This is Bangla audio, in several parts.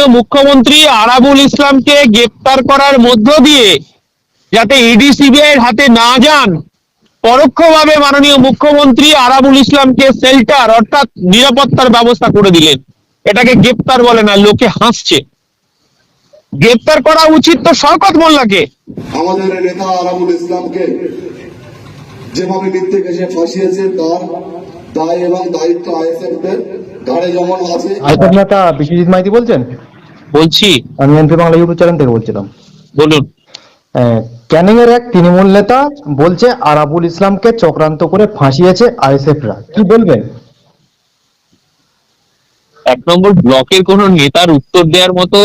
মাননীয় মুখ্যমন্ত্রী আরাবুল ইসলামকে গ্রেপ্তার করার মধ্য দিয়ে যাতে ইডি সিবিআই এর হাতে না যান, পরোক্ষভাবে মাননীয় মুখ্যমন্ত্রী আরাবুল ইসলামকে শেল্টার অর্থাৎ নিরাপত্তার ব্যবস্থা করে দিলেন। এটাকে গ্রেপ্তার বলে না, লোকে হাসছে। গ্রেপ্তার করা উচিত তো শওকত মোল্লাকে। আমাদের নেতা আরাবুল ইসলামকে যেভাবে মিথ্যে কেসে ফাঁসিয়েছে তার দায় এবং দায়িত্ব আইএসএফের ঘাড়ে যেমন আছে। আইএসএফ নেতা বিশ্বজিৎ মাইতি বলছেন? বলছি। আমি এনপি বাংলা ইউটিউব চ্যানেল থেকে বলছিলাম। বলুন। ক্যানিং এর এক তৃণমূল নেতা বলছে আরাবুল ইসলামকে চক্রান্ত করে ফাঁসিয়েছে আইএসএফরা, কি বলবেন? এক নম্বর, ব্লকের কোন নেতার উত্তর দেওয়ার মতো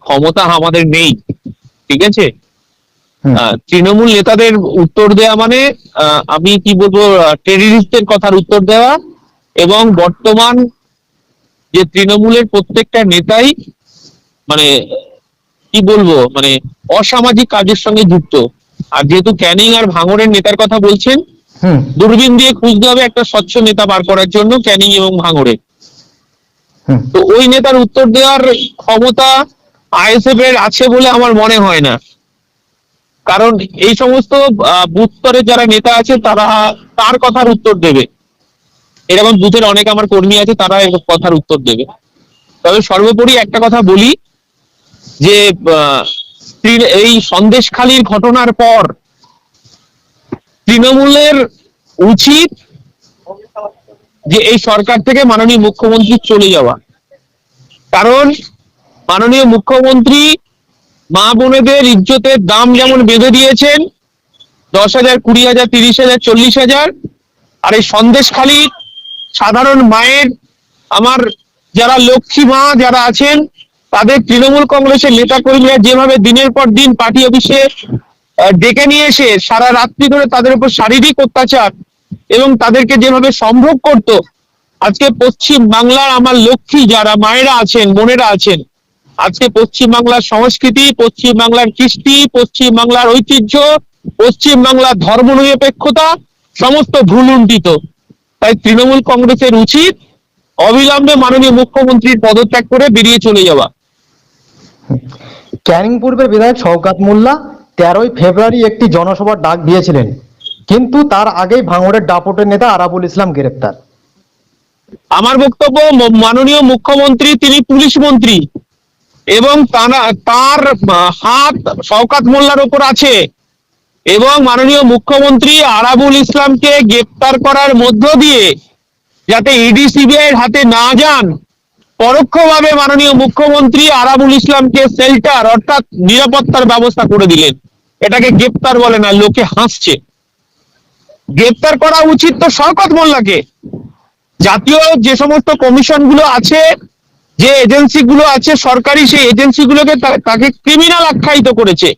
ক্ষমতা আমাদের নেই, ঠিক আছে? তৃণমূল নেতাদের উত্তর দেওয়া আমি কি বলবো, টেররিস্টদের কথার উত্তর দেওয়া। এবং বর্তমান যে তৃণমূলের প্রত্যেকটা নেতাই কি বলবো অসামাজিক কাজের সঙ্গে যুক্ত। আর যেহেতু ক্যানিং আর ভাঙড়ের নেতার কথা বলছেন, দূরবীন দিয়ে খুঁজতে হবে একটা স্বচ্ছ নেতা বার করার জন্য ক্যানিং এবং ভাঙড়ে। তো ওই নেতার উত্তর দেওয়ার ক্ষমতা আইএসএফ এর আছে বলে আমার মনে হয় না। কারণ এই সমস্ত বুথ স্তরে যারা নেতা আছে তারা তার কথার উত্তর দেবে। এরকম বুথের অনেক আমার কর্মী আছে, তারা এর কথার উত্তর দেবে। তবে সর্বোপরি একটা কথা বলি যে এই সন্দেশখালীর ঘটনার পর তৃণমূলের উচিত যে এই সরকার থেকে মাননীয় মুখ্যমন্ত্রী চলে যাওয়া। কারণ মাননীয় মুখ্যমন্ত্রী মা বোনেদের ইজ্জতের দাম যেমন বেঁধে দিয়েছেন 10,000, 20,000, 30,000, 40,000, আর এই সন্দেশখালী সাধারণ মায়ের, আমার যারা লক্ষ্মী মা যারা আছেন তাদের তৃণমূল কংগ্রেসের নেতা কর্মীরা যেভাবে দিনের পর দিন পার্টি অফিসে ডেকে নিয়ে এসে সারা রাত্রি ধরে তাদের উপর শারীরিক অত্যাচার এবং তাদেরকে যেভাবে সম্ভোগ করত, আজকে পশ্চিম বাংলার আমার লক্ষ্মী যারা মায়েরা আছেন, বোনেরা আছেন, আজকে পশ্চিম বাংলার সংস্কৃতি, পশ্চিম বাংলার কৃষ্টি, পশ্চিম বাংলার ঐতিহ্য, পশ্চিম বাংলার ধর্মনিরপেক্ষতা সমস্ত ভুলুণ্ঠিত। তাই তৃণমূল কংগ্রেসের উচিত অবিলম্বে মাননীয় মুখ্যমন্ত্রীর পদত্যাগ করে বেরিয়ে চলে যাওয়া। ক্যানিং পূর্বের বিধায়ক শওকত মোল্লা 13ই ফেব্রুয়ারি একটি জনসভার ডাক দিয়েছিলেন, কিন্তু তার আগেই ভাঙড়ের দাপটের নেতা আরাবুল ইসলাম গ্রেপ্তার। আমার বক্তব্য, মাননীয় মুখ্যমন্ত্রী তিনি পুলিশ মন্ত্রী এবং তার হাত শওকত মোল্লার উপর আছে। এবং মাননীয় মুখ্যমন্ত্রী আরাবুল ইসলামকে গ্রেপ্তার করার মধ্য দিয়ে যাতে ইডি সিবিআই এর হাতে না যান, পরোক্ষভাবে মাননীয় মুখ্যমন্ত্রী আরাবুল ইসলামকে শেল্টার অর্থাৎ নিরাপত্তার ব্যবস্থা করে দিলেন। এটাকে গ্রেপ্তার বলে না, লোকে হাসছে। গ্রেপ্তার করা উচিত তো শওকত মোল্লাকে। জাতীয় যে সমস্ত কমিশন গুলো আছে, যে এজেন্সি গুলো আছে সরকারি, সেই এজেন্সি গুলোকে তাকে ক্রিমিনাল আখ্যায়িত করেছে।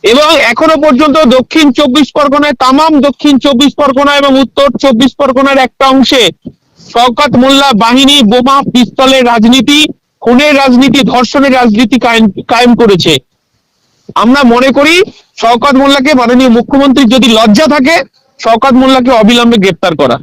এবং এখনো পর্যন্ত দক্ষিণ 24 পরগনায়, তামাম দক্ষিণ 24 পরগনা এবং উত্তর 24 পরগনার একটা অংশে শওকত মোল্লা বাহিনী বোমা পিস্তলের রাজনীতি, খুনের রাজনীতি, ধর্ষণের রাজনীতি কায়েম করেছে। আমরা মনে করি শওকত মোল্লাকে, মাননীয় মুখ্যমন্ত্রীর যদি লজ্জা থাকে, শওকত মোল্লাকে অবিলম্বে গ্রেপ্তার করা।